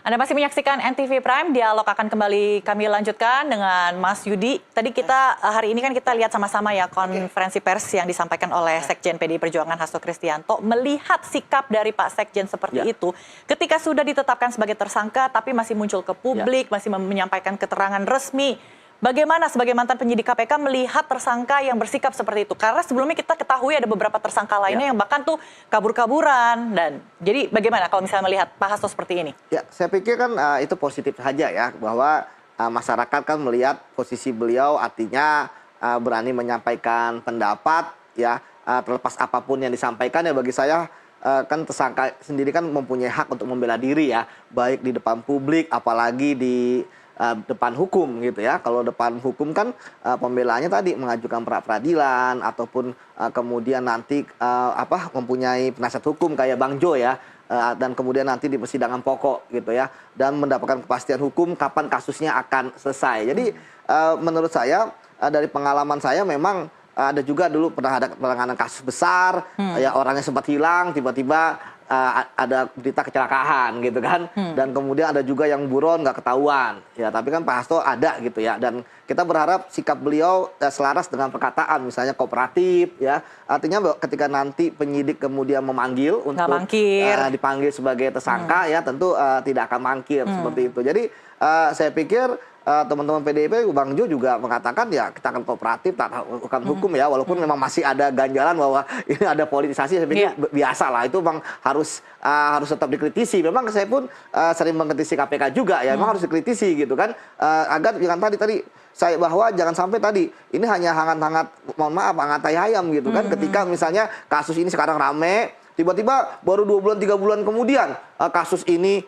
Anda masih menyaksikan NTV Prime, dialog akan kembali kami lanjutkan dengan Mas Yudi. Tadi kita hari ini kan kita lihat sama-sama ya konferensi pers yang disampaikan oleh Sekjen PDI Perjuangan Hasto Kristianto. Melihat sikap dari Pak Sekjen seperti itu, ketika sudah ditetapkan sebagai tersangka tapi masih muncul ke publik, masih menyampaikan keterangan resmi. Bagaimana sebagai mantan penyidik KPK melihat tersangka yang bersikap seperti itu? Karena sebelumnya kita ketahui ada beberapa tersangka lainnya yang bahkan tuh kabur-kaburan. Dan jadi bagaimana kalau misalnya melihat Pak Hasto seperti ini? Ya, saya pikir kan itu positif saja ya, bahwa masyarakat kan melihat posisi beliau artinya berani menyampaikan pendapat ya, terlepas apapun yang disampaikan ya. Bagi saya kan tersangka sendiri kan mempunyai hak untuk membela diri ya, baik di depan publik apalagi di depan hukum gitu ya. Kalau depan hukum kan pembelaannya tadi mengajukan pra peradilan ataupun kemudian nanti mempunyai penasihat hukum kayak Bang Jo ya, dan kemudian nanti di persidangan pokok gitu ya, dan mendapatkan kepastian hukum kapan kasusnya akan selesai. Jadi menurut saya dari pengalaman saya memang ada juga dulu pernah ada penanganan kasus besar ya, orangnya sempat hilang tiba-tiba ada berita kecelakaan gitu kan, dan kemudian ada juga yang buron nggak ketahuan ya, tapi kan Pak Hasto ada gitu ya, dan kita berharap sikap beliau selaras dengan perkataan misalnya kooperatif ya, artinya ketika nanti penyidik kemudian memanggil untuk dipanggil sebagai tersangka ya, tentu tidak akan mangkir seperti itu. Jadi saya pikir teman-teman PDIP, Bang Jo juga mengatakan ya kita akan kooperatif, tak akan hukum ya, walaupun memang masih ada ganjalan bahwa ini ada politisasi. Saya pikir biasa lah, itu memang harus tetap dikritisi. Memang saya pun sering mengkritisi KPK juga ya, memang harus dikritisi gitu kan, agar jangan tadi saya bahwa jangan sampai tadi ini hanya hangat-hangat, mohon maaf, hangat tai ayam gitu kan, ketika misalnya kasus ini sekarang rame, tiba-tiba baru 2 bulan 3 bulan kemudian kasus ini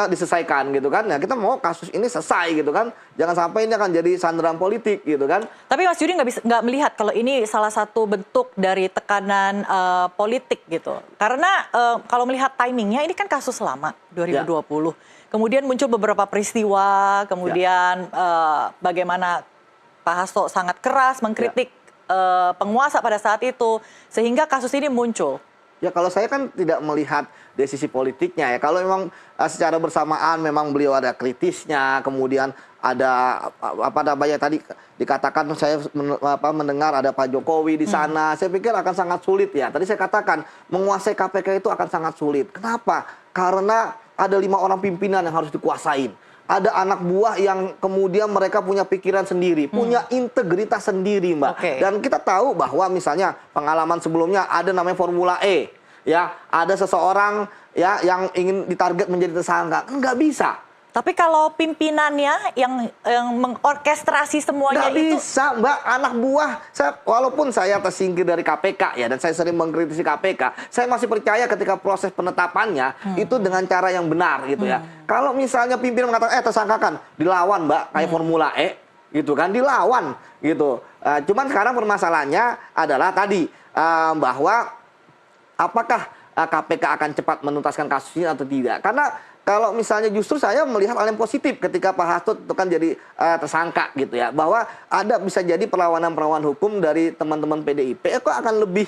diselesaikan gitu kan. Nah, kita mau kasus ini selesai gitu kan. Jangan sampai ini akan jadi sandaran politik gitu kan. Tapi Mas Yudi nggak melihat kalau ini salah satu bentuk dari tekanan politik gitu. Karena kalau melihat timingnya ini kan kasus lama 2020. Kemudian muncul beberapa peristiwa, kemudian bagaimana Pak Hasto sangat keras mengkritik penguasa pada saat itu, sehingga kasus ini muncul. Ya, kalau saya kan tidak melihat dari sisi politiknya ya. Kalau memang secara bersamaan memang beliau ada kritisnya, kemudian ada tadi dikatakan saya mendengar ada Pak Jokowi di sana, saya pikir akan sangat sulit ya. Tadi saya katakan menguasai KPK itu akan sangat sulit. Kenapa? Karena ada 5 orang pimpinan yang harus dikuasain. Ada anak buah yang kemudian mereka punya pikiran sendiri, punya integritas sendiri, Mbak. Dan kita tahu bahwa misalnya pengalaman sebelumnya ada namanya Formula E, ya, ada seseorang ya yang ingin ditarget menjadi tersangka, nggak bisa. Tapi kalau pimpinannya yang mengorkestrasi semuanya nggak bisa, Mbak. Anak buah, walaupun saya tersingkir dari KPK ya, dan saya sering mengkritisi KPK, saya masih percaya ketika proses penetapannya itu dengan cara yang benar gitu ya. Kalau misalnya pimpinan mengatakan tersangkakan, dilawan, Mbak, kayak Formula E gitu kan, dilawan gitu. Cuman sekarang permasalahannya adalah tadi bahwa apakah KPK akan cepat menuntaskan kasus ini atau tidak. Karena kalau misalnya justru saya melihat hal yang positif ketika Pak Hasto itu kan jadi tersangka gitu ya, bahwa ada bisa jadi perlawanan hukum dari teman-teman PDIP kok akan lebih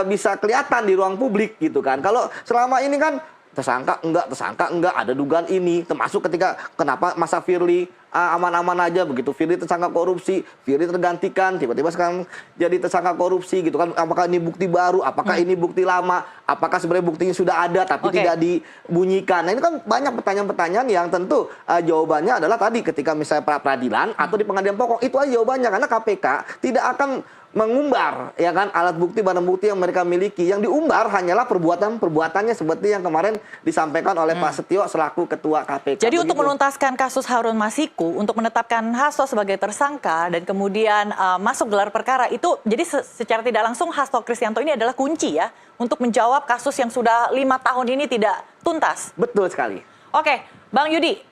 bisa kelihatan di ruang publik gitu kan. Kalau selama ini kan tersangka enggak, ada dugaan ini, termasuk ketika kenapa masa Firly aman-aman aja, begitu Firly tersangka korupsi, Firly tergantikan, tiba-tiba sekarang jadi tersangka korupsi gitu kan. Apakah ini bukti baru, apakah ini bukti lama, apakah sebenarnya buktinya sudah ada tapi tidak dibunyikan. Nah, ini kan banyak pertanyaan-pertanyaan yang tentu jawabannya adalah tadi ketika misalnya pra peradilan atau di pengadilan pokok, itu aja jawabannya, karena KPK tidak akan mengumbar ya kan alat bukti, barang bukti yang mereka miliki. Yang diumbar hanyalah perbuatannya seperti yang kemarin disampaikan oleh Pak Setio selaku ketua KPK. Jadi untuk menuntaskan kasus Harun Masiku, untuk menetapkan Hasto sebagai tersangka dan kemudian masuk gelar perkara itu, jadi secara tidak langsung Hasto Kristianto ini adalah kunci ya untuk menjawab kasus yang sudah 5 tahun ini tidak tuntas. Betul sekali. Oke, Bang Yudi.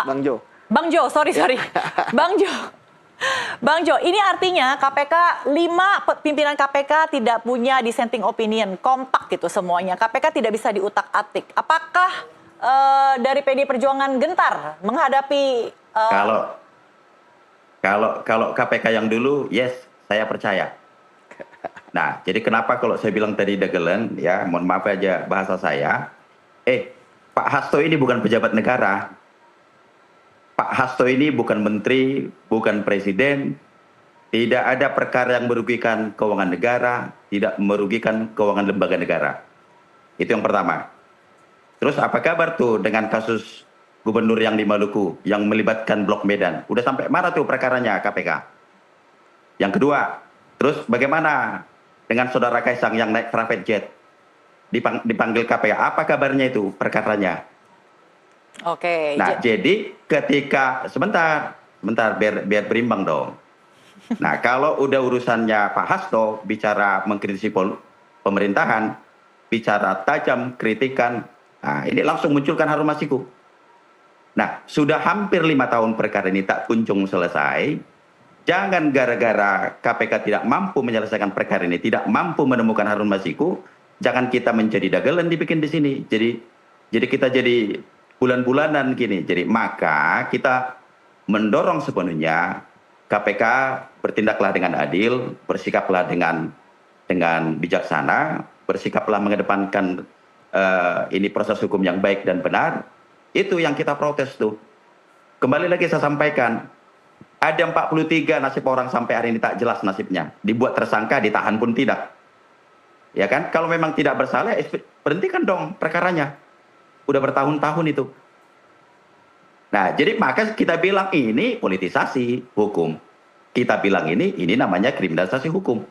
Bang Jo, sorry. Bang Jo, ini artinya KPK, 5 pimpinan KPK tidak punya dissenting opinion, kompak gitu semuanya. KPK tidak bisa diutak-atik. Apakah dari PD Perjuangan gentar menghadapi Kalau KPK yang dulu, yes, saya percaya. Nah, jadi kenapa kalau saya bilang tadi degelen, ya, mohon maaf aja bahasa saya, Pak Pak Hasto ini bukan pejabat negara. Pak Hasto ini bukan menteri, bukan presiden. Tidak ada perkara yang merugikan keuangan negara, tidak merugikan keuangan lembaga negara. Itu yang pertama. Terus apa kabar tuh dengan kasus gubernur yang di Maluku yang melibatkan Blok Medan? Udah sampai mana tuh perkaranya KPK? Yang kedua, terus bagaimana dengan saudara Kaisang yang naik private jet? Dipanggil KPK, apa kabarnya itu perkaranya? Oke. Nah, jadi ketika sebentar biar berimbang dong. Nah, kalau udah urusannya Pak Hasto bicara mengkritisi pemerintahan, bicara tajam kritikan, nah ini langsung munculkan Harun Masiku. Nah, sudah hampir 5 tahun perkara ini tak kunjung selesai. Jangan gara-gara KPK tidak mampu menyelesaikan perkara ini, tidak mampu menemukan Harun Masiku, jangan kita menjadi dagelan dibikin di sini. Jadi kita jadi bulan-bulanan gini. Jadi maka kita mendorong sepenuhnya KPK bertindaklah dengan adil, bersikaplah dengan bijaksana, bersikaplah mengedepankan ini proses hukum yang baik dan benar. Itu yang kita protes tuh. Kembali lagi saya sampaikan, ada 43 nasib orang sampai hari ini tak jelas nasibnya. Dibuat tersangka, ditahan pun tidak. Ya kan? Kalau memang tidak bersalah, berhentikan dong perkaranya. Udah bertahun-tahun itu. Nah, jadi maka kita bilang ini politisasi hukum. Kita bilang ini namanya kriminalisasi hukum.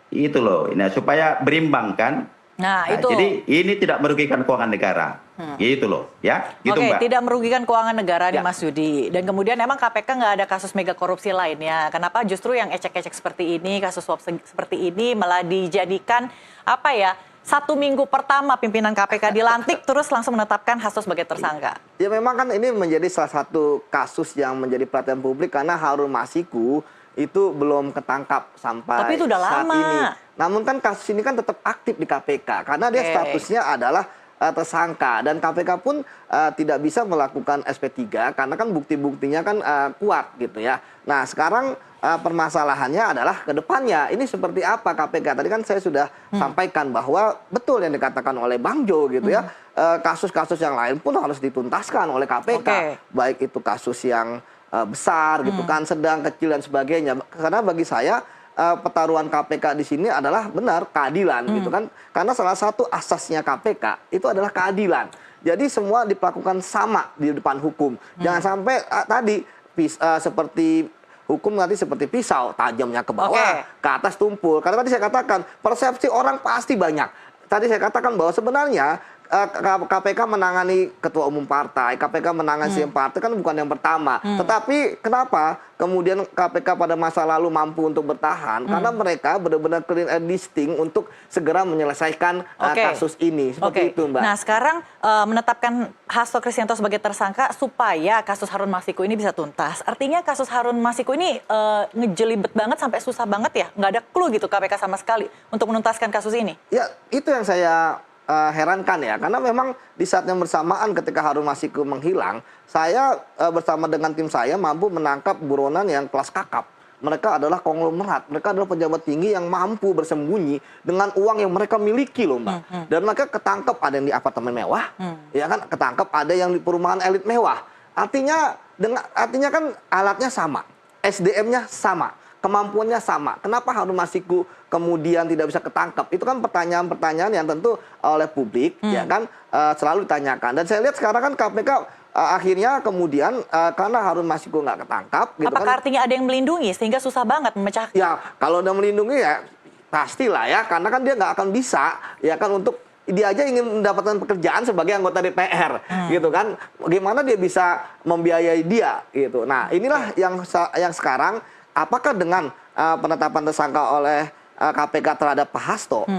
Itu loh, nah, supaya berimbang kan. Nah, itu. Jadi ini tidak merugikan keuangan negara. Gitu loh, ya. Gitu, Oke, Mbak. tidak merugikan keuangan negara nih Ya. Mas Yudi. Dan kemudian emang KPK nggak ada kasus mega korupsi lainnya. Kenapa justru yang ecek-ecek seperti ini, kasus suap seperti ini malah dijadikan apa ya? 1 minggu pertama pimpinan KPK dilantik terus langsung menetapkan Hasto sebagai tersangka. Ya memang kan ini menjadi salah satu kasus yang menjadi perhatian publik karena Harun Masiku itu belum ketangkap sampai Tapi itu udah saat lama. ini. Namun kan kasus ini kan tetap aktif di KPK karena dia statusnya adalah tersangka dan KPK pun tidak bisa melakukan SP3 karena kan bukti-buktinya kan kuat gitu ya. Nah sekarang permasalahannya adalah ke depannya ini seperti apa KPK. Tadi kan saya sudah sampaikan bahwa betul yang dikatakan oleh Bang Jo gitu ya. Kasus-kasus yang lain pun harus dituntaskan oleh KPK. Baik itu kasus yang besar gitu kan, sedang, kecil dan sebagainya. Karena bagi saya pertaruhan KPK di sini adalah benar keadilan gitu kan. Karena salah satu asasnya KPK itu adalah keadilan. Jadi semua diperlakukan sama di depan hukum. Jangan sampai tadi seperti hukum nanti seperti pisau, tajamnya ke bawah, ke atas tumpul. Karena tadi saya katakan persepsi orang pasti banyak. Tadi saya katakan bahwa sebenarnya KPK menangani ketua umum partai, KPK menangani CM partai kan bukan yang pertama. Tetapi kenapa kemudian KPK pada masa lalu mampu untuk bertahan? Karena mereka benar-benar clean and distinct untuk segera menyelesaikan kasus ini. Seperti itu, Mbak. Nah, sekarang menetapkan Hasto Kristianto sebagai tersangka supaya kasus Harun Masiku ini bisa tuntas. Artinya kasus Harun Masiku ini ngejelibet banget sampai susah banget ya? Nggak ada clue gitu KPK sama sekali untuk menuntaskan kasus ini? Ya, itu yang saya herankan ya, karena memang di saat yang bersamaan ketika Harun Masiku menghilang, saya bersama dengan tim saya mampu menangkap buronan yang kelas kakap. Mereka adalah konglomerat, mereka adalah pejabat tinggi yang mampu bersembunyi dengan uang yang mereka miliki loh Mbak. Dan mereka ketangkep ada yang di apartemen mewah, ya kan, ketangkep ada yang di perumahan elit mewah. Artinya kan alatnya sama, SDM-nya sama, kemampuannya sama. Kenapa Harun Masiku kemudian tidak bisa ketangkap? Itu kan pertanyaan-pertanyaan yang tentu oleh publik ya kan selalu ditanyakan. Dan saya lihat sekarang kan KPK akhirnya kemudian karena Harun Masiku nggak ketangkap gitu. Apakah artinya ada yang melindungi sehingga susah banget memecahkan? Ya kalau udah melindungi ya pastilah ya, karena kan dia nggak akan bisa ya kan untuk dia aja ingin mendapatkan pekerjaan sebagai anggota DPR gitu kan. Bagaimana dia bisa membiayai dia gitu. Nah inilah yang sekarang apakah dengan penetapan tersangka oleh KPK terhadap Pak Hasto,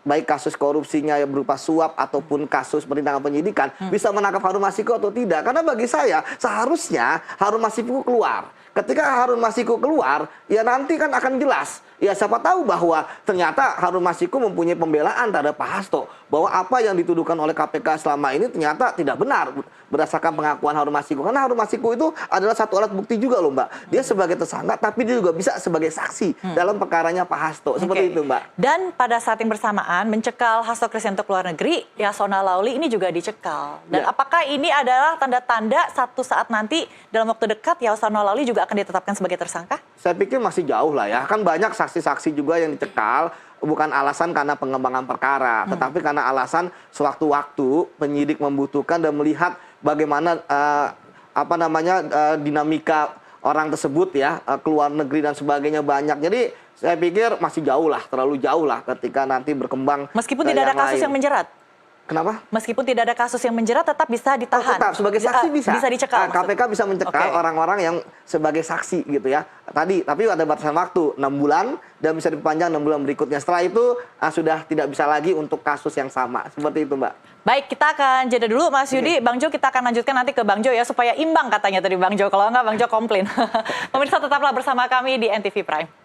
baik kasus korupsinya yang berupa suap ataupun kasus perintangan penyidikan, bisa menangkap Harun Masiku atau tidak? Karena bagi saya seharusnya Harun Masiku keluar. ketika Harun Masiku keluar, ya nanti kan akan jelas. Ya siapa tahu bahwa ternyata Harun Masiku mempunyai pembelaan terhadap Pak Hasto. Bahwa apa yang dituduhkan oleh KPK selama ini ternyata tidak benar berdasarkan pengakuan Harun Masiku. Karena Harun Masiku itu adalah satu alat bukti juga loh Mbak. Dia sebagai tersangka tapi dia juga bisa sebagai saksi dalam perkaranya Pak Hasto. Seperti itu Mbak. Dan pada saat yang bersamaan mencekal Hasto Kristianto ke luar negeri, Yasona Lauli ini juga dicekal. Dan apakah ini adalah tanda-tanda satu saat nanti dalam waktu dekat Yasona Lauli juga akan ditetapkan sebagai tersangka? Saya pikir masih jauh lah ya. Kan banyak saksi-saksi juga yang dicekal bukan alasan karena pengembangan perkara, tetapi karena alasan sewaktu-waktu penyidik membutuhkan dan melihat bagaimana dinamika orang tersebut ya, keluar negeri dan sebagainya banyak. Jadi saya pikir masih jauh lah, terlalu jauh lah ketika nanti berkembang. Meskipun tidak ada kasus yang menjerat. Kenapa? Meskipun tidak ada kasus yang menjerat tetap bisa ditahan. Tetap sebagai saksi bisa. Bisa dicekal. KPK bisa mencekal orang-orang yang sebagai saksi gitu ya. Tapi ada batasan waktu 6 bulan dan bisa dipanjang 6 bulan berikutnya. Setelah itu sudah tidak bisa lagi untuk kasus yang sama. Seperti itu, Mbak. Baik, kita akan jeda dulu Mas Yudi. Bang Jo, kita akan lanjutkan nanti ke Bang Jo ya supaya imbang katanya tadi Bang Jo. Kalau enggak Bang Jo komplain. Pemirsa tetaplah bersama kami di NTV Prime.